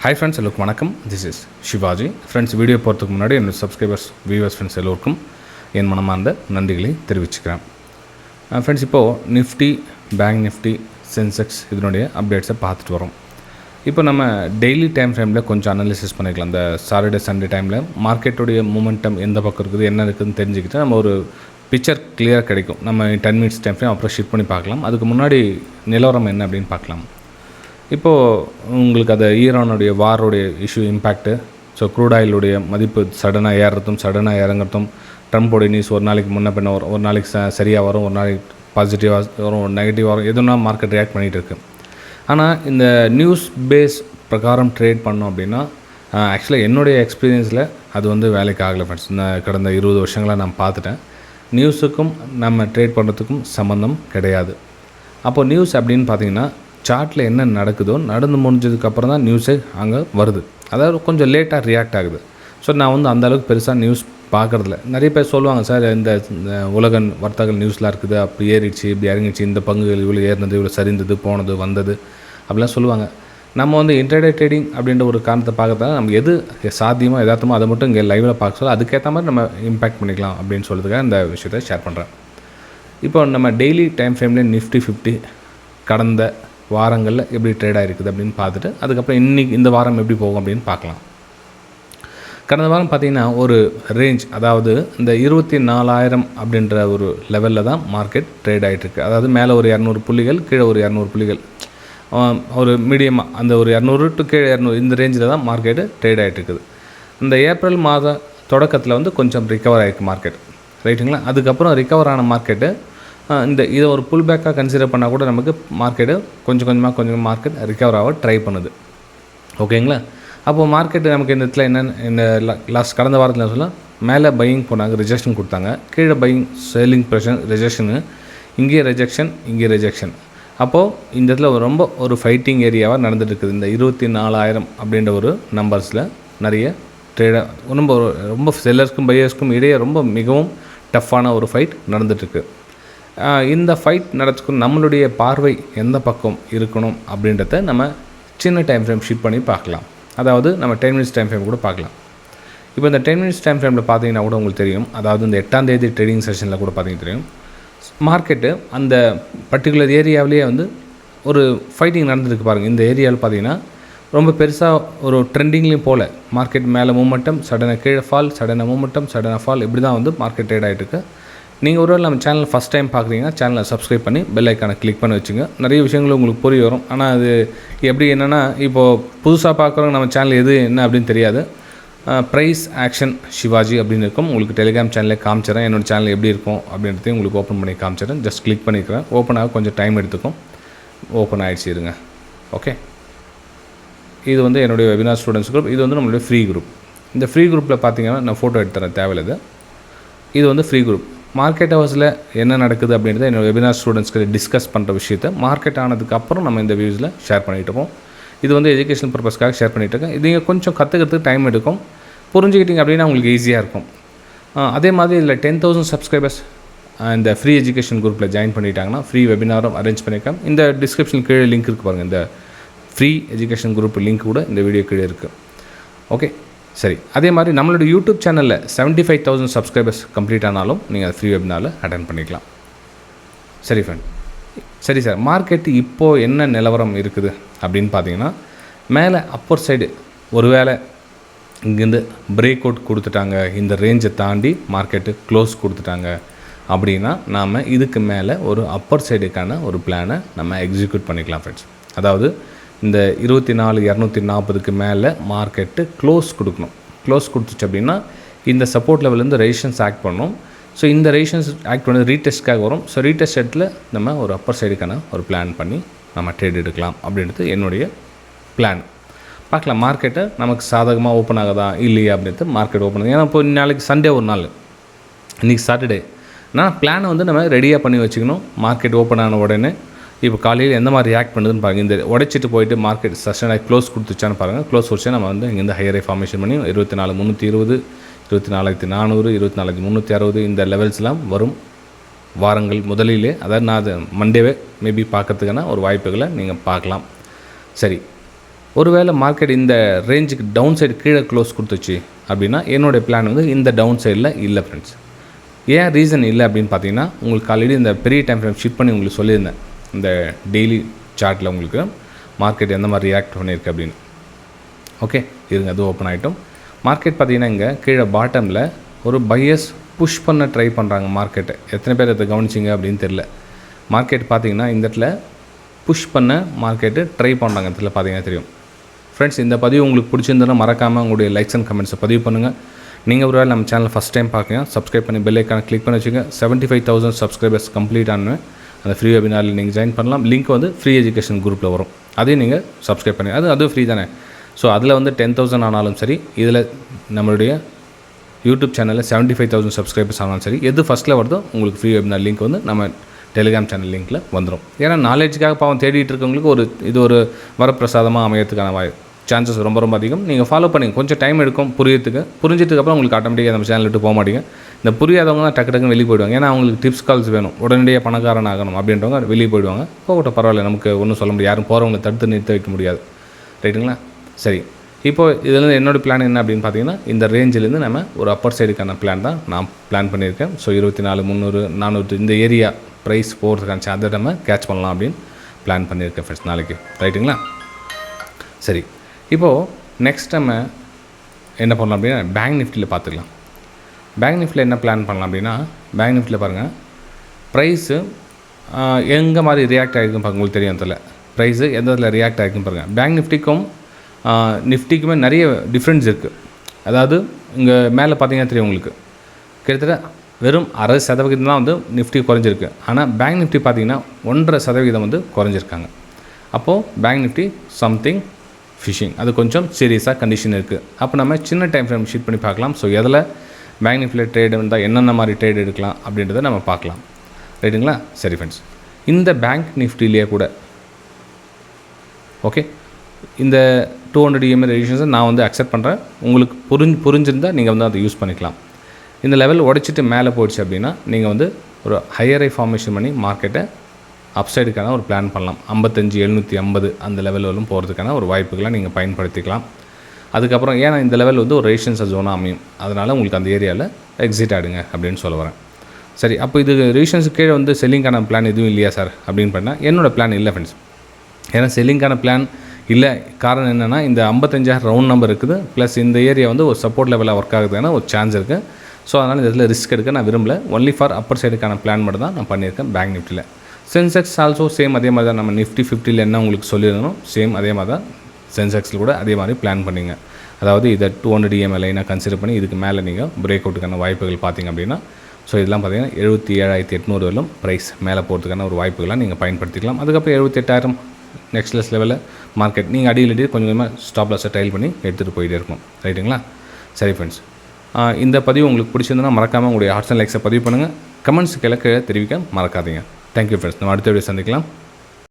Hi friends, எல்லோருக்கும் வணக்கம். This is Shivaji. Friends, video போகிறதுக்கு முன்னாடி என்னோடய சப்ஸ்கிரைபர்ஸ், வியூவர்ஸ், ஃப்ரெண்ட்ஸ் எல்லோருக்கும் என் மனமார்ந்த நன்றிகளை தெரிவிச்சுக்கிறேன். ஃப்ரெண்ட்ஸ், இப்போது நிஃப்டி, பேங்க் நிஃப்டி, சென்செக்ஸ் இதனுடைய அப்டேட்ஸை பார்த்துட்டு வரோம். இப்போ நம்ம டெய்லி டைம் ஃப்ரேமில் கொஞ்சம் அனாலிசிஸ் பண்ணிக்கலாம். இந்த சாட்டர்டே சண்டே டைமில் மார்க்கெட்டுடைய மூமெண்டம் எந்த பக்கம் இருக்குது, என்ன இருக்குதுன்னு தெரிஞ்சுக்கிட்டு நம்ம ஒரு பிக்சர் கிளியராக கிடைக்கும். நம்ம 10 மினிட்ஸ் டைம் ஃப்ரேம் அப்புறம் ஷிஃப்ட் பண்ணி பார்க்கலாம். அதுக்கு முன்னாடி நிலவரம் என்ன அப்படின்னு பார்க்கலாம். இப்போது உங்களுக்கு அந்த ஈரானுடைய வாரோடைய இஷ்யூ இம்பேக்ட்டு, ஸோ க்ரூட் ஆயிலுடைய மதிப்பு சடனாக ஏறுறதும் சடனாக இறங்குறதும், ட்ரம்ப்போடைய நியூஸ் ஒரு நாளைக்கு முன்ன பின்ன வரும், ஒரு நாளைக்கு சரியாக வரும், ஒரு நாளைக்கு பாசிட்டிவாக வரும், ஒரு நெகட்டிவாக வரும், எதுனா மார்க்கெட் ரியாக்ட் பண்ணிகிட்டு இருக்குது. ஆனால் இந்த நியூஸ் பேஸ் பிரகாரம் ட்ரேட் பண்ணோம் அப்படின்னா ஆக்சுவலாக என்னுடைய எக்ஸ்பீரியன்ஸில் அது வந்து வேலைக்கு ஆகலை ஃப்ரெண்ட்ஸ். கடந்த 20 வருஷங்களாக நான் பார்த்துட்டேன். நியூஸுக்கும் நம்ம ட்ரேட் பண்ணுறதுக்கும் சம்மந்தம் கிடையாது. அப்போது நியூஸ் அப்படின்னு பார்த்தீங்கன்னா சார்ட்டில் என்ன நடக்குதோ நடந்து முடிஞ்சதுக்கப்புறம் தான் நியூஸே அங்கே வருது. அதாவது கொஞ்சம் லேட்டாக ரியாக்ட் ஆகுது. ஸோ நான் வந்து அந்தளவுக்கு பெருசாக நியூஸ் பார்க்குறதில்ல. நிறைய பேர் சொல்லுவாங்க, சார் இந்த உலக வர்த்தக நியூஸ்லாம் இருக்குது, அப்படி ஏறிடுச்சு, இப்படி இறங்கிடுச்சு, இந்த பங்குகள் இவ்வளோ ஏறினது, இவ்வளோ சரிந்தது, போனது, வந்தது அப்படிலாம் சொல்லுவாங்க. நம்ம வந்து இன்ட்ராடே ட்ரேடிங் அப்படின்ற ஒரு காரணத்தை பார்க்கறதால நம்ம எது சாத்தியமோ எதார்த்தமோ அதை மட்டும் இங்கே லைவில் பார்க்க சொல்ல அதுக்கேற்ற மாதிரி நம்ம இம்பேக்ட் பண்ணிக்கலாம் அப்படின்னு சொல்கிறதுக்காக இந்த விஷயத்தை ஷேர் பண்ணுறேன். இப்போ நம்ம டெய்லி டைம் ஃப்ரேம்லேயே நிஃப்டி 50 கடந்த வாரங்களில் எப்படி ட்ரேட் ஆகிருக்குது அப்படின்னு பார்த்துட்டு அதுக்கப்புறம் இன்றைக்கி இந்த வாரம் எப்படி போகும் அப்படின்னு பார்க்கலாம். கடந்த வாரம் பார்த்திங்கன்னா ஒரு ரேஞ்ச், அதாவது இந்த 24,000 அப்படின்ற ஒரு லெவலில் தான் மார்க்கெட் ட்ரேட் ஆகிட்டுருக்கு. அதாவது மேலே ஒரு 200 புள்ளிகள், கீழே ஒரு 200 புள்ளிகள், ஒரு மீடியமாக அந்த ஒரு 200 டு கீழே 200 இந்த ரேஞ்சில் தான் மார்க்கெட்டு ட்ரேட் ஆகிட்டுருக்குது. இந்த ஏப்ரல் மாத தொடக்கத்தில் வந்து கொஞ்சம் ரிக்கவர் ஆகிருக்கு மார்க்கெட், ரைட்டுங்களா. அதுக்கப்புறம் ரிக்கவர் ஆன மார்க்கெட்டு இதை ஒரு புல் பேக்காக கன்சிடர் பண்ணால் கூட நமக்கு மார்க்கெட்டு கொஞ்சம் மார்க்கெட் ரிக்கவர் ஆக ட்ரை பண்ணுது, ஓகேங்களா. அப்போது மார்க்கெட்டு நமக்கு இந்த இடத்துல இந்த லாஸ்ட் கடந்த வாரத்தில் சொல்ல மேலே பையிங் போனாங்க, ரிஜெக்ஷன் கொடுத்தாங்க, கீழே பையிங் செல்லிங் ப்ரெஷர், ரிஜெக்ஷனு, இங்கே ரிஜெக்ஷன், இங்கே ரிஜெக்ஷன். அப்போது இந்த இடத்துல ரொம்ப ஒரு ஃபைட்டிங் ஏரியாவாக நடந்துட்டு இருக்குது. இந்த 24,000 அப்படின்ற ஒரு நம்பர்ஸில் நிறைய ட்ரேடாக ரொம்ப செல்லர்ஸ்க்கும் பையர்ஸ்க்கும் இடையே ரொம்ப மிகவும் டஃப்பான ஒரு ஃபைட் நடந்துகிட்ருக்கு. இந்த ஃபைட் நடத்துக்கும் நம்மளுடைய பார்வை எந்த பக்கம் இருக்கணும் அப்படின்றத நம்ம சின்ன டைம் ஃப்ரேம் ஷிஃப்ட் பண்ணி பார்க்கலாம். அதாவது நம்ம 10 மினிட்ஸ் டைம் ஃப்ரேம் கூட பார்க்கலாம். இப்போ இந்த 10 மினிட்ஸ் டைம் ஃப்ரேமில் பார்த்தீங்கன்னா கூட உங்களுக்கு தெரியும், அதாவது இந்த 8ஆம் தேதி ட்ரேடிங் செஷனில் கூட பார்த்தீங்கன்னா தெரியும், மார்க்கெட்டு அந்த பர்டிகுலர் ஏரியாவிலேயே வந்து ஒரு ஃபைட்டிங் நடந்துருக்கு பாருங்கள். இந்த ஏரியாவில் பார்த்தீங்கன்னா ரொம்ப பெருசாக ஒரு ட்ரெண்டிங்லேயும் போல் மார்க்கெட் மேலே மூமெண்டம், சடனாக கீழே ஃபால், சடனாக மூமெண்டம், சடனாக ஃபால், இப்படி தான் வந்து மார்க்கெட் ட்ரேட் ஆகிட்டுருக்கு. நீங்கள் ஒருவேளை நம்ம சேனல் ஃபஸ்ட் டைம் பார்க்குறீங்கன்னா சேனலை சப்ஸ்கிரைப் பண்ணி பெல் ஐக்கானை கிளிக் பண்ணி வச்சுங்க. நிறைய விஷயங்கள் உங்களுக்கு புரிய வரும். ஆனால் அது எப்படி என்னென்னா, இப்போது புதுசாக பார்க்குறவங்க நம்ம சேனல் எது என்ன அப்படின்னு தெரியாது. ப்ரைஸ் ஆக்ஷன் சிவாஜி அப்படின்னு இருக்கும். உங்களுக்கு டெலிகிராம் சேனலே காமிச்சிடறேன். என்னோடய சேனல் எப்படி இருக்கும் அப்படின்றதையும் உங்களுக்கு ஓப்பன் பண்ணி காமிச்சிடறேன். ஜஸ்ட் கிளிக் பண்ணிக்கிறேன். ஓப்பன் ஆக கொஞ்சம் டைம் எடுத்துக்கும். ஓப்பன் ஆகிடுச்சு, இருங்க. ஓகே, இது வந்து என்னுடைய வெபினார் ஸ்டூடெண்ட்ஸ் குரூப். இது வந்து நம்மளுடைய ஃப்ரீ குரூப். இந்த ஃப்ரீ குரூப்பில் பார்த்தீங்கன்னா நான் ஃபோட்டோ எடுத்துறேன், தேவையில்லை. இது வந்து ஃப்ரீ குரூப். மார்க்கெட் ஹவர்ஸில் என்ன நடக்குது அப்படின்றத என்னோடய வெபினார் ஸ்டூடெண்ட்ஸ்க்கு டிஸ்கஸ் பண்ணுற விஷயத்தை மார்க்கெட் ஆனதுக்கப்புறம் நம்ம இந்த வியூஸில் ஷேர் பண்ணிகிட்டு இருக்கோம். இது வந்து எஜுகேஷன் பர்பஸ்க்காக ஷேர் பண்ணிகிட்டு இருக்கேன். இது நீங்கள் கொஞ்சம் கற்றுக்கிறதுக்கு டைம் எடுக்கும். புரிஞ்சுக்கிட்டிங்க அப்படின்னா உங்களுக்கு ஈஸியாக இருக்கும். அதே மாதிரி இதில் 10,000 சப்ஸ்கிரைபர்ஸ் இந்த ஃப்ரீ எஜுகேஷன் குரூப்பில் ஜாயின் பண்ணிட்டாங்கன்னா ஃப்ரீ வெபினாரும் அரேஞ்ச் பண்ணியிருக்கேன். இந்த டிஸ்கிரிப்ஷன் கீழே லிங்க் இருக்குது பாருங்கள். இந்த ஃப்ரீ எஜுகேஷன் குரூப் லிங்க் கூட இந்த வீடியோ கீழே இருக்குது. ஓகே, சரி. அதே மாதிரி நம்மளோட யூடியூப் சேனலில் 75,000 சப்ஸ்கிரைபர்ஸ் கம்ப்ளீட் ஆனாலும் நீங்கள் ஃப்ரீ வெபினாரில் அட்டென்ட் பண்ணிக்கலாம். சரி ஃப்ரெண்ட், சரி சார், மார்க்கெட்டு இப்போது என்ன நிலவரம் இருக்குது அப்படின்னு பார்த்தீங்கன்னா, மேலே அப்பர் சைடு ஒருவேளை இங்கேருந்து பிரேக் அவுட் கொடுத்துட்டாங்க, இந்த ரேஞ்சை தாண்டி மார்க்கெட்டு க்ளோஸ் கொடுத்துட்டாங்க அப்படின்னா நாம் இதுக்கு மேலே ஒரு அப்பர் சைடுக்கான ஒரு பிளானை நம்ம எக்ஸிக்யூட் பண்ணிக்கலாம் ஃப்ரெண்ட்ஸ். அதாவது இந்த 24,240க்கு மேலே மார்க்கெட்டு க்ளோஸ் கொடுக்கணும். க்ளோஸ் கொடுத்துச்சு அப்படின்னா இந்த சப்போர்ட் லெவலேருந்து ரெசிஸ்டன்ஸ் ஆக்ட் பண்ணணும். ஸோ இந்த ரெசிஸ்டன்ஸ் ஆக்ட் பண்ணது ரீடெஸ்ட்காக வரும். ஸோ ரீடெஸ்ட் இடத்துல நம்ம ஒரு அப்பர் சைடுக்கான ஒரு பிளான் பண்ணி நம்ம ட்ரேட் எடுக்கலாம் அப்படின்றது என்னுடைய பிளான். பார்க்கலாம் மார்க்கெட்டை நமக்கு சாதகமாக ஓப்பன் ஆகுதா இல்லையா அப்படின்றது மார்க்கெட் ஓப்பன் ஆகுது. ஏன்னா இப்போ நாளைக்கு சண்டே ஒரு நாள், இன்றைக்கி சாட்டர்டே. ஆனால் பிளானை வந்து நம்ம ரெடியாக பண்ணி வச்சுக்கணும். மார்க்கெட் ஓப்பன் ஆன உடனே இப்போ காலையில் எந்த மாதிரி ரியாக்ட் பண்ணுதுன்னு பாருங்கள். இந்த உடைச்சிட்டு போயிட்டு மார்க்கெட் சஸ்டனாக க்ளோஸ் கொடுத்துச்சான்னு பாருங்கள். க்ளோஸ் கொடுத்தா நம்ம வந்து இங்கேருந்து ஹையரை ஃபார்மேஷன் பண்ணி 24,320, 24,400, 24,360 இந்த லெவல்ஸ்லாம் வரும் வாரங்கள் முதலிலே. அதாவது நான் அது மண்டேவே மேபி பார்க்கறதுக்கான ஒரு வாய்ப்புகளை நீங்கள் பார்க்கலாம். சரி, ஒருவேளை மார்க்கெட் இந்த ரேஞ்சுக்கு டவுன் சைடு கீழே க்ளோஸ் கொடுத்துச்சு அப்படின்னா என்னுடைய பிளான் வந்து இந்த டவுன் சைடில் இல்லை ஃப்ரெண்ட்ஸ். ஏன் ரீசன் இல்லை அப்படின்னு பார்த்தீங்கன்னா, உங்களுக்கு ஆல்ரெடி இந்த பெரிய டைம் ஃப்ரேம் ஷிஃப்ட் பண்ணி உங்களுக்கு சொல்லியிருந்தேன், இந்த டெய்லி சார்ட்டில் உங்களுக்கு மார்க்கெட் எந்த மாதிரி ரியாக்ட் பண்ணியிருக்கு அப்படின்னு. ஓகே, இருங்க, அது ஓப்பன் ஆகிட்டோம். மார்க்கெட் பார்த்திங்கன்னா இங்கே கீழே பாட்டமில் ஒரு பையர்ஸ் புஷ் பண்ண ட்ரை பண்ணுறாங்க மார்க்கெட்டை. எத்தனை பேர் அதை கவனிச்சிங்க அப்படின்னு தெரில. மார்க்கெட் பார்த்திங்கன்னா இந்த இடத்துல புஷ் பண்ண மார்க்கெட்டு ட்ரை பண்ணுறாங்க. இடத்துல பார்த்தீங்கன்னா தெரியும். ஃப்ரெண்ட்ஸ், இந்த பதிவு உங்களுக்கு பிடிச்சிருந்ததுன்னா மறக்காமல் உங்களுடைய லைக்ஸ் அண்ட் கமெண்ட்ஸை பதிவு பண்ணுங்கள். நீங்கள் ஒரு வேளை நம்ம சேனல் ஃபஸ்ட் டைம் பார்க்குங்க, சப்ஸ்கிரைப் பண்ணி பெல் ஐக்கானை கிளிக் பண்ணி வச்சுங்க. 75,000 சப்ஸ்கிரைபர்ஸ் கம்ப்ளீட் ஆனேன். அந்த ஃப்ரீ வெபினாரில் நீங்கள் ஜாயின் பண்ணலாம். லிங்க் வந்து ஃப்ரீ எஜுகேஷன் குரூப்பில் வரும். அதையும் நீங்கள் சப்ஸ்கிரைப் பண்ணி, அதுவும் ஃப்ரீ தானே. ஸோ அதில் வந்து 10,000 ஆனாலும் சரி, இதில் நம்மளுடைய யூடியூப் சேனலில் 75,000 சப்ஸ்கிரைபர்ஸ் ஆனாலும் சரி, எது ஃபஸ்ட்டில் வருதோ உங்களுக்கு ஃப்ரீ வெபினார் லிங்க் வந்து நம்ம டெலிகிராம் சேனல் லிங்க்கில் வந்துடும். ஏன்னா நாலேஜுக்காக பாவம் தேடிட்டு இருக்கவங்களுக்கு இது ஒரு வரப்பிரசாதமாக அமையறதுக்கான சான்சஸ் ரொம்ப ரொம்ப அதிகம். நீங்கள் ஃபாலோ பண்ணிங்க, கொஞ்சம் டைம் எடுக்கும் புரிஞ்சதுக்கப்புறம் உங்களுக்கு ஆட்டோமேட்டிக்காக நம்ம சேனல் விட்டு போக மாட்டீங்க. இந்த புரியாதவங்க தான் டக்கு வெளியே போயிடுவாங்க. ஏன்னா அவங்களுக்கு டிப்ஸ் கால்ஸ் வேணும், உடனடியாக பணக்காரன் ஆகணும் அப்படின்றவங்க வெளியே போயிடுவாங்க. போகட்டும், பரவாயில்ல, நமக்கு ஒன்றும் சொல்ல முடியாது. யாரும் போகிறவங்களை தடுத்து நிறுத்த வைக்க முடியாது. ரைட்டுங்களா? சரி, இப்போது இதில் என்னோடய பிளான் என்ன அப்படின்னு பார்த்தீங்கன்னா, இந்த ரேஞ்சிலேருந்து நம்ம ஒரு அப்பர் சைடுக்கான பிளான் தான் நான் பிளான் பண்ணியிருக்கேன். ஸோ 24, 300, 400 இந்த ஏரியா ப்ரைஸ் போகிறதுக்கான அதை நம்ம கேட்ச் பண்ணலாம் அப்படின்னு பிளான் பண்ணியிருக்கேன் ஃப்ரெண்ட்ஸ் நாளைக்கு. ரைட்டுங்களா? சரி, இப்போது நெக்ஸ்ட் நம்ம என்ன பண்ணலாம் அப்படின்னா, பேங்க் நிஃப்டியில் பார்த்துக்கலாம். பேங்க் நிஃப்டியில் என்ன பிளான் பண்ணலாம் அப்படின்னா, பேங்க் நிஃப்டியில் பாருங்கள், ப்ரைஸு எங்கே மாதிரி ரியாக்ட் ஆகிருக்குன்னு பாருங்கள். உங்களுக்கு தெரியும் அதில் ப்ரைஸு எந்த இதில் ரியாக்ட் ஆகிருக்குன்னு பாருங்கள். பேங்க் நிஃப்டிக்கும் நிஃப்டிக்குமே நிறைய டிஃப்ரென்ஸ் இருக்குது. அதாவது இங்கே மேலே பார்த்தீங்கன்னா தெரியும் உங்களுக்கு, கிட்டத்தட்ட வெறும் 60% தான் வந்து நிஃப்டி குறைஞ்சிருக்கு. ஆனால் பேங்க் நிஃப்டி பார்த்திங்கன்னா 1.5% வந்து குறைஞ்சிருக்காங்க. அப்போது பேங்க் நிஃப்டி சம்திங் ஃபிஷிங், அது கொஞ்சம் சீரியஸாக கண்டிஷன் இருக்குது. அப்போ நம்ம சின்ன டைம் ஃப்ரேம் ஷீட் பண்ணி பார்க்கலாம். ஸோ எதில் பேங்க் நிஃப்டியில் ட்ரேடு வந்தால் என்னென்ன மாதிரி ட்ரேட் எடுக்கலாம் அப்படின்றத நம்ம பார்க்கலாம். ரைட்டுங்களா? சரி ஃப்ரெண்ட்ஸ், இந்த பேங்க் நிஃப்டிலேயே கூட ஓகே, இந்த 200 EMA ரெடியூஷன்ஸை நான் வந்து அக்செப்ட் பண்ணுறேன். உங்களுக்கு புரிஞ்சிருந்தால் நீங்கள் வந்து அதை யூஸ் பண்ணிக்கலாம். இந்த லெவல் உடைச்சிட்டு மேலே போயிடுச்சு அப்படின்னா நீங்கள் வந்து ஒரு ஹையரை ஃபார்மேஷன் பண்ணி மார்க்கெட்டை அப்சைடுக்கான ஒரு பிளான் பண்ணலாம். 55,750 அந்த லெவலும் போகிறதுக்கான ஒரு வாய்ப்புகளை நீங்கள் பயன்படுத்திக்கலாம். அதுக்கப்புறம் ஏன்னா இந்த லெவல் வந்து ஒரு ரெசிஸ்டன்ஸ் ஜோனாக அமையும். அதனால் உங்களுக்கு அந்த ஏரியாவில் எக்ஸிட் ஆகிடுங்க அப்படின்னு சொல்ல வரேன். சரி, அப்போ இது ரெசிஸ்டன்ஸு கீழே வந்து செல்லிங்கான பிளான் எதுவும் இல்லையா சார் அப்படின்னு பண்ணால், என்னோடய பிளான் இல்லை ஃப்ரெண்ட்ஸ். ஏன்னா செல்லிங்கான பிளான் இல்லை. காரணம் என்னென்னா, இந்த 55,000 ரவுண்ட் நம்பர் இருக்குது, ப்ளஸ் இந்த ஏரியா வந்து ஒரு சப்போர்ட் லெவலாக ஒர்க் ஆகுதுன்னா ஒரு சான்ஸ் இருக்குது. ஸோ அதனால் இதில் ரிஸ்க் எடுக்க நான் விரும்பல. ஒன்லி ஃபார் அப்பர் சைடுக்கான பிளான் மட்டும் தான் நான் பண்ணியிருக்கேன் பேங்க் நிஃப்டியில். சென்செக்ஸ் ஆல்சோ சேம் அதே மாதிரி தான். நம்ம நிஃப்டி 50 என்ன உங்களுக்கு சொல்லியிருந்தோம், சேம் அதே மாதிரி தான் சென்செக்ஸில் கூட அதே மாதிரி பிளான் பண்ணிங்க. அதாவது இதை 200 EMA லைனாக கன்சிடர் பண்ணி இதுக்கு மேலே நீங்கள் பிரேக் அவுட்டுக்கான வாய்ப்புகள் பார்த்திங்க அப்படின்னா, ஸோ இதெல்லாம் பார்த்தீங்கன்னா 77,800 வரலும் ப்ரைஸ் மேலே போகிறதுக்கான ஒரு வாய்ப்புகளாக நீங்கள் பயன்படுத்திக்கலாம். அதுக்கப்புறம் 78,000 நெக்ஸ்ட் லெவலில் மார்க்கெட் நீங்கள் அடியில் கொஞ்சம் கொஞ்சமாக ஸ்டாப் லாஸை ட்ரைல் பண்ணி எடுத்துகிட்டு போயிட்டே இருக்கும். ரைட்டுங்களா? சரி ஃப்ரெண்ட்ஸ், இந்த பதிவு உங்களுக்கு பிடிச்சிருந்தனா மறக்காமல் உங்களுடைய ஹார்ட்ஸ் அண்ட் லைக்ஸை பதிவு பண்ணுங்கள். கமெண்ட்ஸ் கீழே தெரிவிக்க மறக்காதீங்க. தேங்க்யூ ஃப்ரெண்ட்ஸ், நம்ம அடுத்த வீடியோ சந்திக்கலாம்.